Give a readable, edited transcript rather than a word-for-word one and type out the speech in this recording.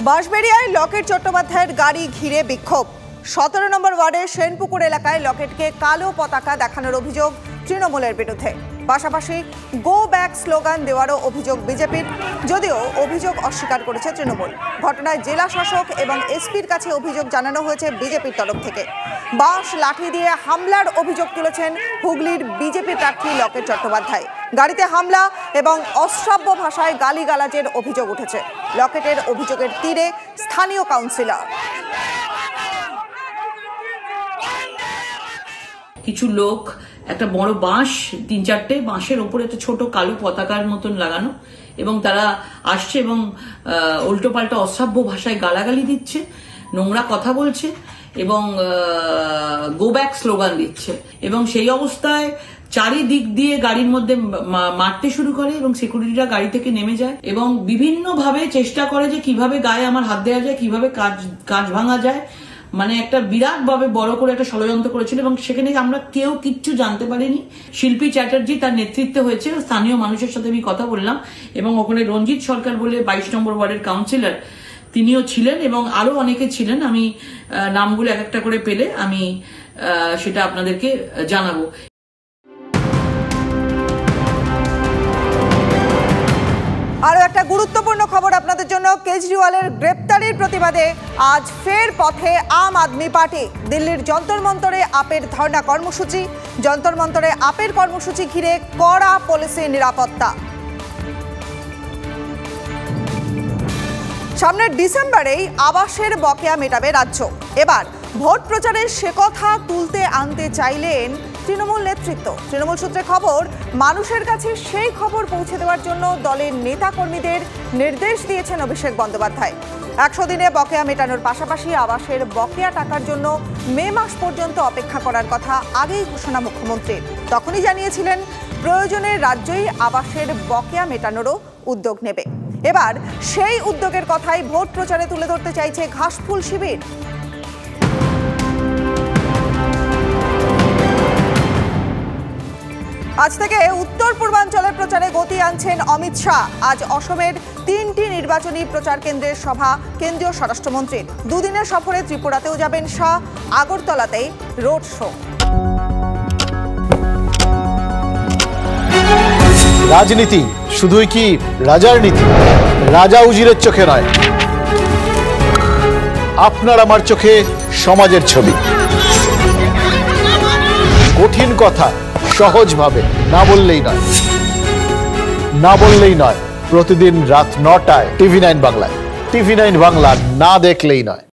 বাঁশবেড়িয়ায় লকেট চট্টোপাধ্যায়ের গাড়ি ঘিরে বিক্ষোভ। 17 নম্বর ওয়ার্ডের সেনপুকুর এলাকায় লকেটকে কালো পতাকা দেখানোর অভিযোগ তৃণমূলের বিরুদ্ধে। পাশাপাশি গো ব্যাক স্লোগান দেওয়ারও অভিযোগ বিজেপির, যদিও অভিযোগ অস্বীকার করেছে তৃণমূল। ঘটনায় জেলা শাসক এবং এসপির কাছে অভিযোগ জানানো হয়েছে বিজেপির তরফ থেকে। বাঁশ লাঠি দিয়ে হামলার অভিযোগ তুলেছেন হুগলির বিজেপি প্রার্থী লকেট চট্টোপাধ্যায়। গাড়িতে হামলা এবং অশ্রাব্য ভাষায় গালিগালাজের অভিযোগ উঠেছে। লকেটের অভিযোগের তীরে স্থানীয় কাউন্সিলর। কিছু লোক একটা বড় বাঁশ, 3-4টে বাঁশের ওপরে একটা ছোট কালো পতাকার মতন লাগানো, এবং তারা আসছে এবং উল্টো পাল্টা অশ্রাব্য ভাষায় গালাগালি দিচ্ছে, নোংরা কথা বলছে এবং গো ব্যাক স্লোগান দিচ্ছে। এবং সেই অবস্থায় চারিদিক দিয়ে গাড়ির মধ্যে মারতে শুরু করে এবং সিকিউরিটিরা গাড়ি থেকে নেমে যায় এবং বিভিন্ন ভাবে চেষ্টা করে যে কিভাবে গায়ে আমার হাত দেওয়া যায়, কিভাবে কাঁচ ভাঙা যায়। মানে একটা বিরাট ভাবে বড় করে একটা ষড়যন্ত্র করেছিল এবং সেখানে আমরা কেউ কিচ্ছু জানতে পারিনি। শিল্পী চ্যাটার্জি তার নেতৃত্বে হয়েছে, স্থানীয় মানুষের সাথে আমি কথা বললাম এবং ওখানে রঞ্জিত সরকার বলে 22 নম্বর ওয়ার্ডের কাউন্সিলর, তিনিও ছিলেন এবং আরো অনেকে ছিলেন। আমি নামগুলো এক একটা করে পেলে আমি সেটা আপনাদেরকে জানাবো। আরও একটা গুরুত্বপূর্ণ খবর আপনাদের জন্য। কেজরিওয়ালের গ্রেপ্তারির প্রতিবাদে আজ ফের পথে আম আদমি পার্টি। দিল্লির যন্তর মন্তরে আপের ধর্ণা কর্মসূচি। যন্তর মন্তরে আপের কর্মসূচি ঘিরে কড়া পুলিশের নিরাপত্তা। সামনের ডিসেম্বরেই আবাসের বকেয়া মেটাবে রাজ্য। এবার ভোট প্রচারের সে কথা তুলতে আনতে চাইলেন তৃণমূল নেতৃত্ব। তৃণমূল সূত্রে খবর, মানুষের কাছে সেই খবর পৌঁছে দেওয়ার জন্য দলের নেতাকর্মীদের নির্দেশ দিয়েছেন অভিষেক বন্দ্যোপাধ্যায়। 100 দিনে বকেয়া মেটানোর পাশাপাশি আবাসের বকেয়া টাকার জন্য মে মাস পর্যন্ত অপেক্ষা করার কথা আগেই ঘোষণা মুখ্যমন্ত্রীর। তখনই জানিয়েছিলেন প্রয়োজনে রাজ্যই আবাসের বকেয়া মেটানোরও উদ্যোগ নেবে। এবার সেই উদ্যোগের কথাই ভোট প্রচারে তুলে ধরতে চাইছে ঘাসফুল শিবির। আজ থেকে উত্তর পূর্বাঞ্চলের প্রচারে গতি আনছেন অমিত শাহ। আজ অসমের 3টি নির্বাচনী প্রচার কেন্দ্রের সভা কেন্দ্রীয় স্বরাষ্ট্রমন্ত্রীর। দুদিনের সফরে ত্রিপুরাতেও যাবেন শাহ, আগরতলাতেই রোড শো। রাজনীতি শুধুই কি রাজার নীতি? রাজা উজিরের চোখে নয়, আপনার আমার চোখে সমাজের ছবি। কঠিন কথা সহজভাবে না বললেই নয়। প্রতিদিন রাত 9টায় TV9 বাংলায়। TV9 বাংলা না দেখলেই নয়।